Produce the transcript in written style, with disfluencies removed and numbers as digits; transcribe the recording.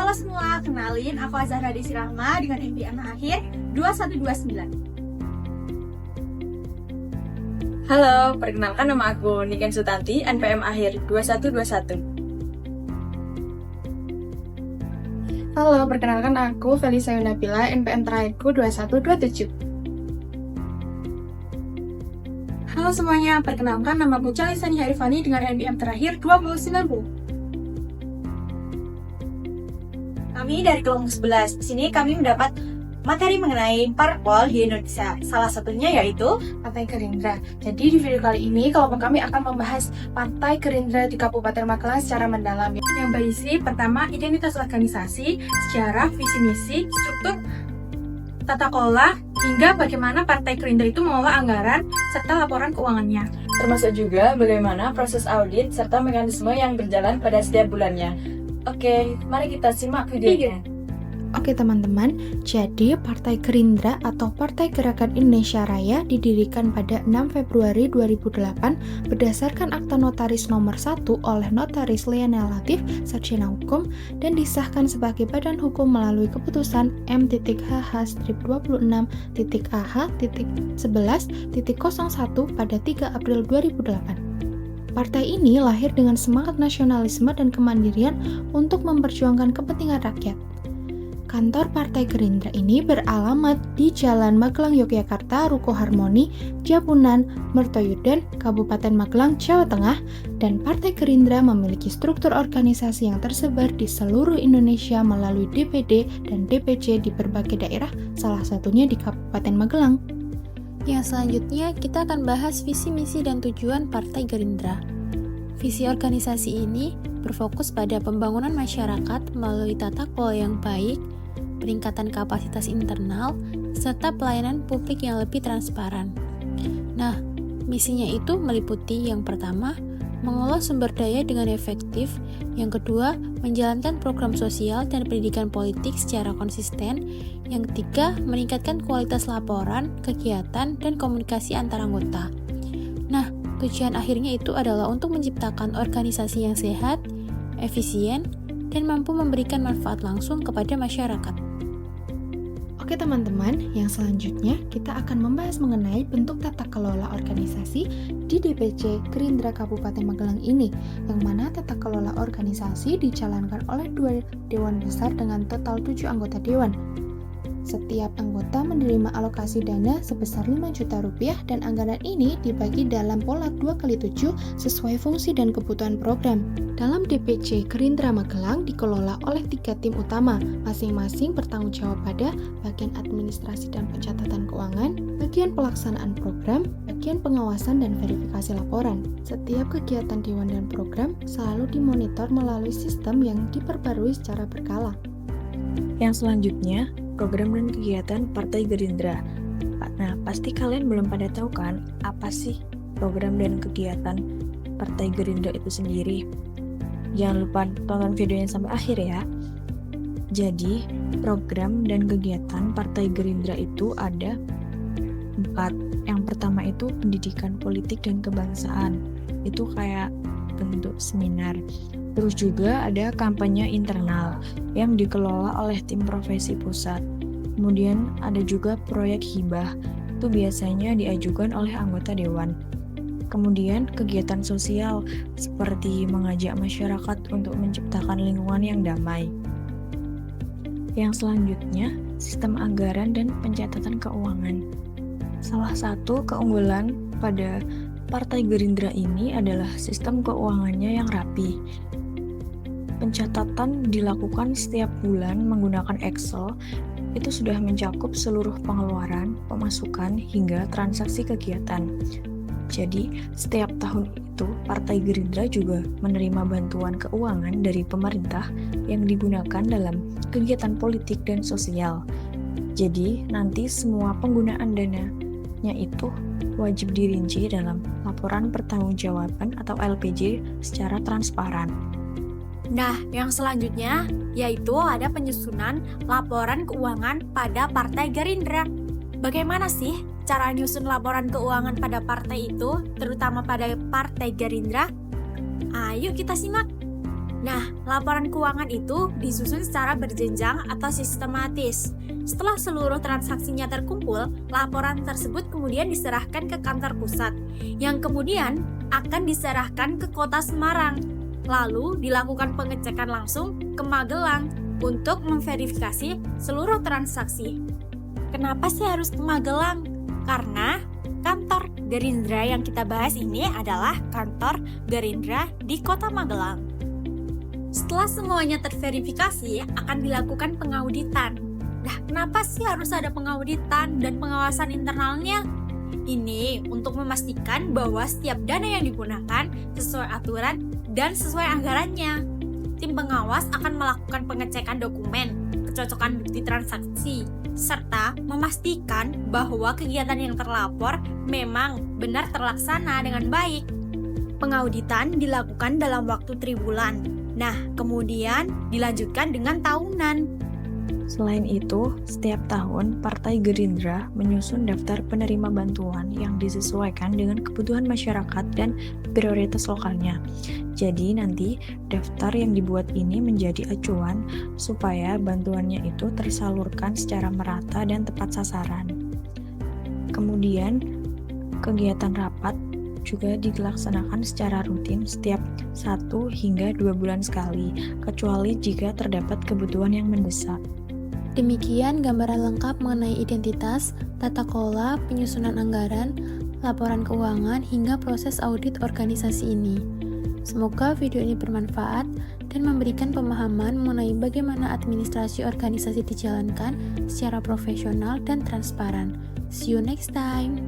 Halo semua, kenalin aku Azahra Desi Rahma dengan NPM akhir 2129. Halo, perkenalkan nama aku Niken Sutanti, NPM akhir 2121. Halo, perkenalkan aku Felisa Yunapila, NPM terakhirku 2127. Halo semuanya, perkenalkan nama aku Calisani Harifani dengan NPM terakhir 2090. Kami dari kelompok 11. Di sini kami mendapat materi mengenai parpol di Indonesia. Salah satunya yaitu Partai Gerindra. Jadi di video kali ini kelompok kami akan membahas Partai Gerindra di Kabupaten Magelang secara mendalam, yang berisi pertama identitas organisasi, sejarah, visi misi, struktur, tata kelola, hingga bagaimana Partai Gerindra itu mengelola anggaran serta laporan keuangannya. Termasuk juga bagaimana proses audit serta mekanisme yang berjalan pada setiap bulannya. Oke, mari kita simak videonya. Oke teman-teman, jadi Partai Gerindra atau Partai Gerakan Indonesia Raya didirikan pada 6 Februari 2008 berdasarkan Akta Notaris Nomor 1 oleh Notaris Liana Latif, Sarjana Hukum, dan disahkan sebagai badan hukum melalui keputusan M.HH-26.AH.11.01 pada 3 April 2008. Partai ini lahir dengan semangat nasionalisme dan kemandirian untuk memperjuangkan kepentingan rakyat. Kantor Partai Gerindra ini beralamat di Jalan Magelang Yogyakarta, Ruko Harmoni, Japunan, Mertoyudan, Kabupaten Magelang, Jawa Tengah, dan Partai Gerindra memiliki struktur organisasi yang tersebar di seluruh Indonesia melalui DPD dan DPC di berbagai daerah, salah satunya di Kabupaten Magelang. Yang selanjutnya, kita akan bahas visi, misi, dan tujuan Partai Gerindra. Visi organisasi ini berfokus pada pembangunan masyarakat melalui tata kelola yang baik, peningkatan kapasitas internal, serta pelayanan publik yang lebih transparan. Nah, misinya itu meliputi yang pertama, mengolah sumber daya dengan efektif, yang kedua, menjalankan program sosial dan pendidikan politik secara konsisten, yang ketiga, meningkatkan kualitas laporan, kegiatan, dan komunikasi antar anggota. Nah, tujuan akhirnya itu adalah untuk menciptakan organisasi yang sehat, efisien, dan mampu memberikan manfaat langsung kepada masyarakat. Oke teman-teman, yang selanjutnya kita akan membahas mengenai bentuk tata kelola organisasi di DPC Gerindra Kabupaten Magelang ini, yang mana tata kelola organisasi dijalankan oleh 2 dewan besar dengan total 7 anggota dewan. Setiap anggota menerima alokasi dana sebesar 5 juta rupiah dan anggaran ini dibagi dalam pola 2x7 sesuai fungsi dan kebutuhan program. Dalam DPC Gerindra Magelang dikelola oleh 3 tim utama, masing-masing bertanggung jawab pada bagian administrasi dan pencatatan keuangan, bagian pelaksanaan program, bagian pengawasan dan verifikasi laporan. Setiap kegiatan dewan dan program selalu dimonitor melalui sistem yang diperbarui secara berkala. Yang selanjutnya, program dan kegiatan Partai Gerindra. Nah, pasti kalian belum pada tahu kan, apa sih program dan kegiatan Partai Gerindra itu sendiri? Jangan lupa tonton videonya sampai akhir ya. Jadi, program dan kegiatan Partai Gerindra itu ada 4. Yang pertama itu pendidikan politik dan kebangsaan. Itu kayak bentuk seminar. Terus juga ada kampanye internal yang dikelola oleh tim profesi pusat. Kemudian ada juga proyek hibah, itu biasanya diajukan oleh anggota dewan. Kemudian kegiatan sosial seperti mengajak masyarakat untuk menciptakan lingkungan yang damai. Yang selanjutnya, sistem anggaran dan pencatatan keuangan. Salah satu keunggulan pada Partai Gerindra ini adalah sistem keuangannya yang rapi. Pencatatan dilakukan setiap bulan menggunakan Excel, itu sudah mencakup seluruh pengeluaran, pemasukan, hingga transaksi kegiatan. Jadi, setiap tahun itu Partai Gerindra juga menerima bantuan keuangan dari pemerintah yang digunakan dalam kegiatan politik dan sosial. Jadi, nanti semua penggunaan dananya itu wajib dirinci dalam laporan pertanggungjawaban atau LPJ secara transparan. Nah, yang selanjutnya yaitu ada penyusunan laporan keuangan pada Partai Gerindra. Bagaimana sih cara nyusun laporan keuangan pada partai itu, terutama pada Partai Gerindra? Ayo kita simak. Nah, laporan keuangan itu disusun secara berjenjang atau sistematis. Setelah seluruh transaksinya terkumpul, laporan tersebut kemudian diserahkan ke kantor pusat, yang kemudian akan diserahkan ke Kota Semarang. Lalu dilakukan pengecekan langsung ke Magelang untuk memverifikasi seluruh transaksi. Kenapa sih harus ke Magelang? Karena kantor Gerindra yang kita bahas ini adalah kantor Gerindra di Kota Magelang. Setelah semuanya terverifikasi, akan dilakukan pengauditan. Nah, kenapa sih harus ada pengauditan dan pengawasan internalnya? Ini untuk memastikan bahwa setiap dana yang digunakan sesuai aturan dan sesuai anggarannya. Tim pengawas akan melakukan pengecekan dokumen, kecocokan bukti transaksi, serta memastikan bahwa kegiatan yang terlapor memang benar terlaksana dengan baik. Pengauditan dilakukan dalam waktu 3 bulan. Nah, kemudian dilanjutkan dengan tahunan. Selain itu, setiap tahun Partai Gerindra menyusun daftar penerima bantuan yang disesuaikan dengan kebutuhan masyarakat dan prioritas lokalnya. Jadi nanti daftar yang dibuat ini menjadi acuan supaya bantuannya itu tersalurkan secara merata dan tepat sasaran. Kemudian, kegiatan rapat juga dilaksanakan secara rutin setiap 1 hingga 2 bulan sekali, kecuali jika terdapat kebutuhan yang mendesak. Demikian gambaran lengkap mengenai identitas, tata kelola, penyusunan anggaran, laporan keuangan, hingga proses audit organisasi ini. Semoga video ini bermanfaat dan memberikan pemahaman mengenai bagaimana administrasi organisasi dijalankan secara profesional dan transparan. See you next time!